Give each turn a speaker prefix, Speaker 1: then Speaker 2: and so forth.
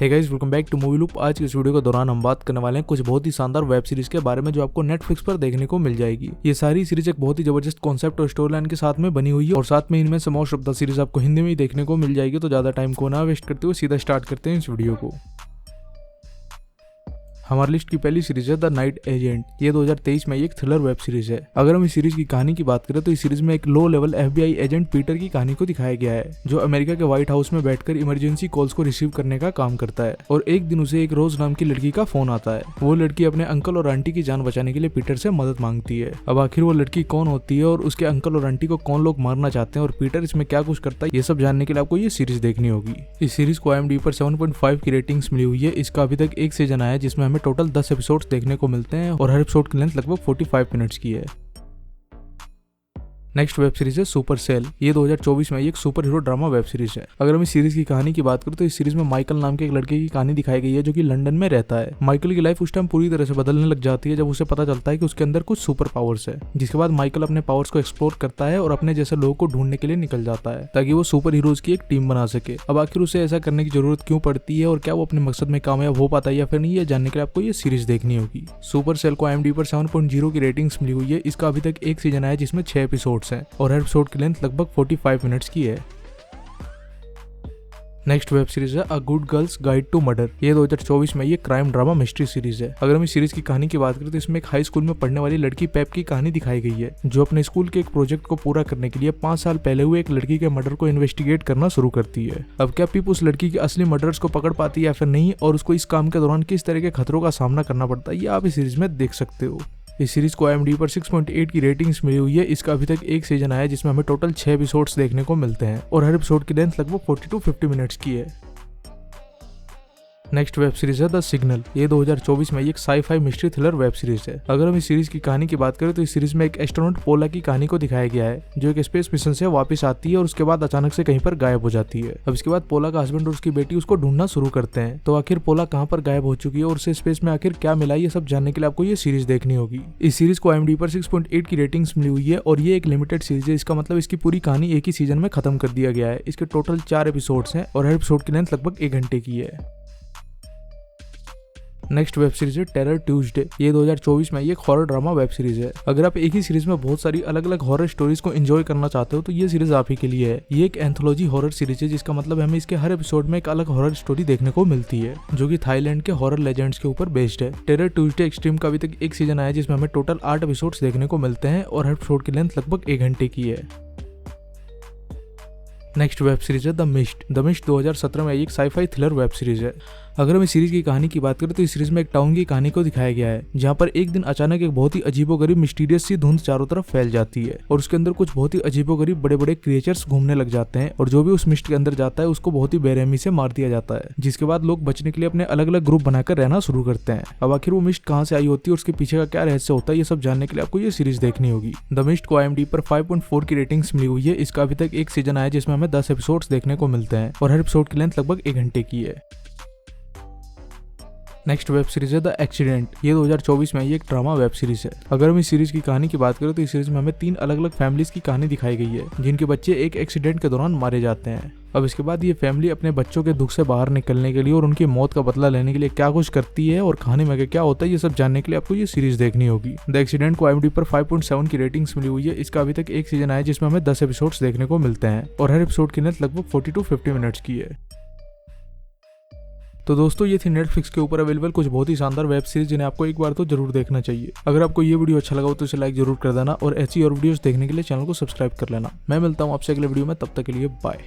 Speaker 1: Hey guys, welcome back to Movie Loop. आज के इस वीडियो के दौरान हम बात करने वाले हैं कुछ बहुत ही शानदार वेब सीरीज के बारे में जो आपको नेटफ्लिक्स पर देखने को मिल जाएगी। ये सारी सीरीज एक बहुत ही जबरदस्त कॉन्सेप्ट और स्टोरी लाइन के साथ में बनी हुई है और साथ में इनमें से मोस्ट ऑफ द सीरीज आपको हिंदी में ही देखने को मिल जाएगी। तो ज्यादा टाइम को ना वेस्ट करते हुए सीधा स्टार्ट करते हैं इस वीडियो को। हमारी लिस्ट की पहली सीरीज है द नाइट एजेंट। ये 2023 में एक थ्रिलर वेब सीरीज है। अगर हम इस सीरीज की कहानी की बात करें तो इस सीरीज में एक low level FBI agent Peter की कहानी को दिखाया गया है, जो अमेरिका के व्हाइट हाउस में बैठकर इमरजेंसी कॉल्स को रिसीव करने का काम करता है। और एक दिन उसे एक रोज नाम की लड़की का फोन आता है। वो लड़की अपने अंकल और आंटी की जान बचाने के लिए पीटर से मदद मांगती है। अब आखिर वो लड़की कौन होती है और उसके अंकल और आंटी को कौन लोग मारना चाहते हैं और पीटर इसमें क्या कुछ करता है, ये सब जानने के लिए आपको ये सीरीज देखनी होगी। इस सीरीज को IMDb पर 7.5 की रेटिंग्स मिली हुई है। इसका अभी तक एक सीजन आया है जिसमें हमें टोटल 10 एपिसोड देखने को मिलते हैं और हर एपिसोड की लेंथ लगभग 45 मिनट्स की है। नेक्स्ट वेब सीरीज है सुपर सेल। ये 2024 में एक super hero drama web series है। अगर हम इस सीरीज की कहानी की बात करें तो इस सीरीज में माइकल नाम के एक लड़के की कहानी दिखाई गई है जो कि लंदन में रहता है। माइकल की लाइफ उस टाइम पूरी तरह से बदलने लग जाती है जब उसे पता चलता है कि उसके अंदर कुछ सुपर पावर्स है। जिसके बाद माइकल अपने पावर्स को एक्सप्लोर करता है और अपने जैसे लोगों को ढूंढने के लिए निकल जाता है ताकि वो सुपर हीरोज की एक टीम बना सके। अब आखिर उसे ऐसा करने की जरूरत क्यों पड़ती है और क्या वो अपने मकसद में कामयाब हो पाता है या फिर नहीं, ये जानने के लिए आपको ये सीरीज देखनी होगी। सुपर सेल को IMDb पर 7.0 की रेटिंग्स मिली हुई है। इसका अभी तक एक सीजन आया है जिसमें 6 एपिसोड्स हैं और हर एपिसोड की लेंथ लगभग 45 मिनट्स की है। नेक्स्ट वेब सीरीज है A Good Girl's Guide to Murder. ये 2024 में ये क्राइम ड्रामा मिस्ट्री सीरीज है। अगर हम इस सीरीज की कहानी की बात करें तो इसमें एक हाई स्कूल में पढ़ने वाली लड़की पेप की कहानी दिखाई गई है, जो अपने स्कूल के एक प्रोजेक्ट को पूरा करने के लिए 5 साल पहले हुए एक लड़की के मर्डर को इन्वेस्टिगेट करना शुरू करती है। अब क्या पिप उस लड़की के असली मर्डर्स को पकड़ पाती है या फिर नहीं, और उसको इस काम के दौरान किस तरह के खतरों का सामना करना पड़ता है, ये आप इस सीरीज में देख सकते हो। इस सीरीज को IMDb पर 6.8 की रेटिंग्स मिली हुई है। इसका अभी तक एक सीजन आया है जिसमें हमें टोटल 6 एपिसोड्स देखने को मिलते हैं और हर एपिसोड की लेंथ लगभग 40 to 50 मिनट्स की है। नेक्स्ट वेब सीरीज है द सिग्नल। ये 2024 में एक sci-fi mystery thriller web series है। अगर हम इस सीरीज की कहानी की बात करें तो इस सीरीज में एक एस्ट्रोनॉट पोला की कहानी को दिखाया गया है, जो एक स्पेस मिशन से वापस आती है और उसके बाद अचानक से कहीं पर गायब हो जाती है। अब इसके बाद पोला का हस्बैंड और उसकी बेटी उसको ढूंढना शुरू करते हैं। तो आखिर पोला कहाँ पर गायब हो चुकी है और उसे स्पेस में आखिर क्या मिला, ये सब जानने के लिए आपको ये सीरीज देखनी होगी। इस सीरीज को IMDb पर 6.8 की रेटिंग्स मिली हुई है और ये एक लिमिटेड सीरीज है। इसका मतलब इसकी पूरी कहानी एक ही सीजन में खत्म कर दिया गया है। इसके टोटल 4 एपिसोड्स हैं और हर एपिसोड की लेंथ लगभग 1 घंटे की है। नेक्स्ट वेब सीरीज है टेरर ट्यूसडे। ये 2024 में एक हॉरर ड्रामा वेब सीरीज है। अगर आप एक ही सीरीज में बहुत सारी अलग अलग हॉरर स्टोरीज को एंजॉय करना चाहते हो तो ये सीरीज आप ही के लिए है। ये एक एंथोलॉजी हॉरर सीरीज है जिसका मतलब हमें इसके हर एपिसोड में एक अलग हॉरर स्टोरी देखने को मिलती है, जो कि थाईलैंड के हॉरर लेजेंड्स के ऊपर बेस्ड है। टेरर ट्यूसडे एक्सट्रीम का अभी तक एक सीजन आया है जिसमें हमें टोटल 8 एपिसोड्स देखने को मिलते हैं और हर एपिसोड की लेंथ लगभग 1 घंटे की है। नेक्स्ट वेब सीरीज है द मिस्ट। द मिस्ट 2017 में एक साई-फाई थ्रिलर वेब सीरीज है। अगर हम इस सीरीज की कहानी की बात करें तो इस सीरीज में एक टाउन की कहानी को दिखाया गया है, जहां पर एक दिन अचानक एक बहुत ही अजीबोगरीब मिस्टीरियस सी धुंध चारों तरफ फैल जाती है और उसके अंदर कुछ बहुत ही अजीबोगरीब बड़े बड़े क्रिएचर्स घूमने लग जाते हैं और जो भी उस मिस्ट के अंदर जाता है उसको बहुत ही बेरहमी से मार दिया जाता है। जिसके बाद लोग बचने के लिए अपने अलग अलग ग्रुप बनाकर रहना शुरू करते हैं। अब आखिर वो मिस्ट कहाँ से आई होती है और उसके पीछे का क्या रहस्य होता है, ये सब जानने के लिए आपको ये सीरीज देखनी होगी। द मिस्ट को IMDb पर 5.4 की रेटिंग्स मिली हुई है। इसका अभी तक एक सीजन आया जिसमें हमें 10 एपिसोड्स देखने को मिलते हैं और हर एपिसोड की लेंथ लगभग 1 घंटे की है। नेक्स्ट वेब सीरीज है द एक्सीडेंट। ये 2024 में एक ड्रामा वेब सीरीज है। अगर हम इस सीरीज की कहानी की बात करें तो इस सीरीज में हमें 3 अलग अलग फैमिलीज की कहानी दिखाई गई है, जिनके बच्चे एक एक्सीडेंट के दौरान मारे जाते हैं। अब इसके बाद ये फैमिली अपने बच्चों के दुख से बाहर निकलने के लिए और उनकी मौत का बदला लेने के लिए क्या कुछ करती है और कहानी में क्या होता है, ये सब जानने के लिए आपको ये सीरीज देखनी होगी। द एक्सीडेंट को IMDb पर 5.7 की रेटिंग्स मिली हुई है। इसका अभी तक एक सीजन आया जिसमें हमें 10 एपिसोड्स देखने को मिलते हैं और हर एपिसोड की लेंथ लगभग 40 to 50 मिनट्स की है। तो दोस्तों, ये थी नेटफ्लिक्स के ऊपर अवेलेबल कुछ बहुत ही शानदार वेब सीरीज जिन्हें आपको एक बार तो जरूर देखना चाहिए। अगर आपको ये वीडियो अच्छा लगा हो तो इसे लाइक जरूर कर देना और ऐसी और वीडियोस देखने के लिए चैनल को सब्सक्राइब कर लेना। मैं मिलता हूँ आपसे अगले वीडियो में, तब तक के लिए बाय।